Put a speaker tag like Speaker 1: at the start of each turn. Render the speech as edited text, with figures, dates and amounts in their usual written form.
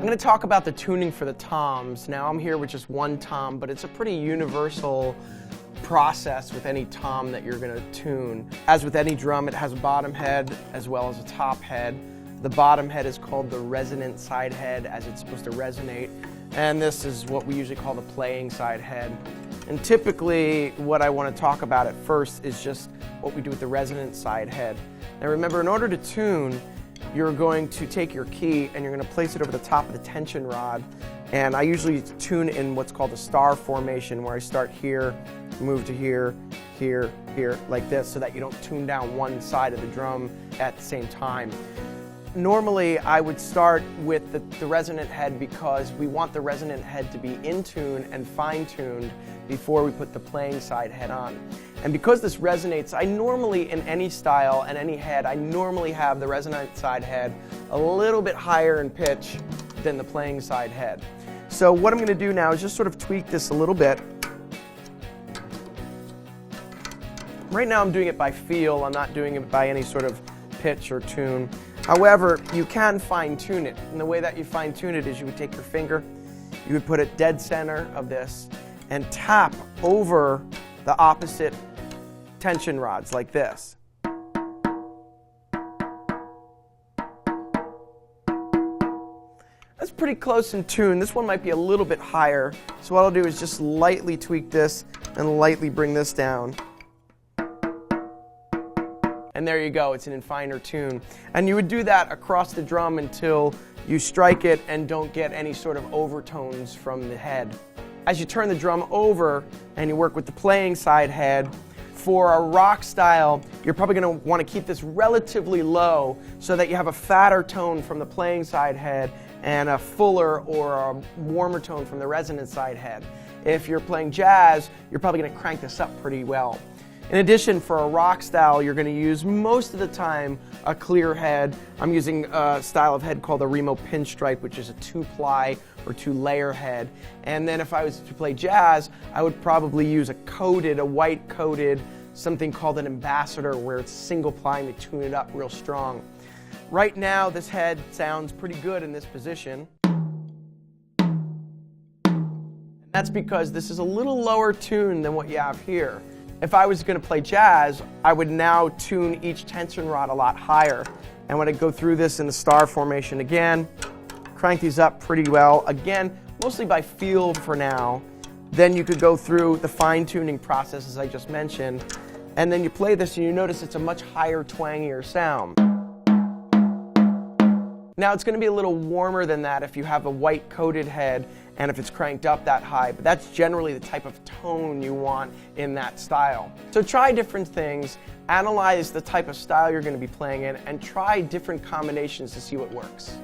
Speaker 1: going to talk about the tuning for the toms. Now I'm here with just one tom, but it's a pretty universal process with any tom that you're going to tune. As with any drum, it has a bottom head as well as a top head. The bottom head is called the resonant side head, as it's supposed to resonate, and this is what we usually call the playing side head. And typically what I want to talk about at first is just what we do with the resonant side head. Now remember, in order to tune, you're going to take your key and you're going to place it over the top of the tension rod. And I usually tune in what's called a star formation, where I start here, move to here, here, here, like this, so that you don't tune down one side of the drum at the same time. Normally, I would start with the resonant head because we want the resonant head to be in tune and fine-tuned before we put the playing side head on. And because this resonates, I normally, in any style and any head, I normally have the resonant side head a little bit higher in pitch than the playing side head. So what I'm going to do now is just sort of tweak this a little bit. Right now I'm doing it by feel, I'm not doing it by any sort of pitch or tune. However, you can fine-tune it, and the way that you fine-tune it is you would take your finger, you would put it dead center of this, and tap over the opposite tension rods like this. That's pretty close in tune. This one might be a little bit higher, so what I'll do is just lightly tweak this and lightly bring this down. And there you go, it's in finer tune. And you would do that across the drum until you strike it and don't get any sort of overtones from the head. As you turn the drum over and you work with the playing side head, for a rock style, you're probably going to want to keep this relatively low so that you have a fatter tone from the playing side head and a fuller or a warmer tone from the resonant side head. If you're playing jazz, you're probably going to crank this up pretty well. In addition, for a rock style, you're going to use most of the time a clear head. I'm using a style of head called a Remo pinstripe, which is a 2-ply or 2-layer head. And then if I was to play jazz, I would probably use a white coated, something called an ambassador, where it's single ply and you tune it up real strong. Right now, this head sounds pretty good in this position. And that's because this is a little lower tune than what you have here. If I was going to play jazz, I would now tune each tension rod a lot higher. And when I go through this in the star formation again, crank these up pretty well. Again, mostly by feel for now. Then you could go through the fine-tuning process, as I just mentioned. And then you play this and you notice it's a much higher, twangier sound. Now it's going to be a little warmer than that if you have a white coated head and if it's cranked up that high, but that's generally the type of tone you want in that style. So try different things, analyze the type of style you're going to be playing in, and try different combinations to see what works.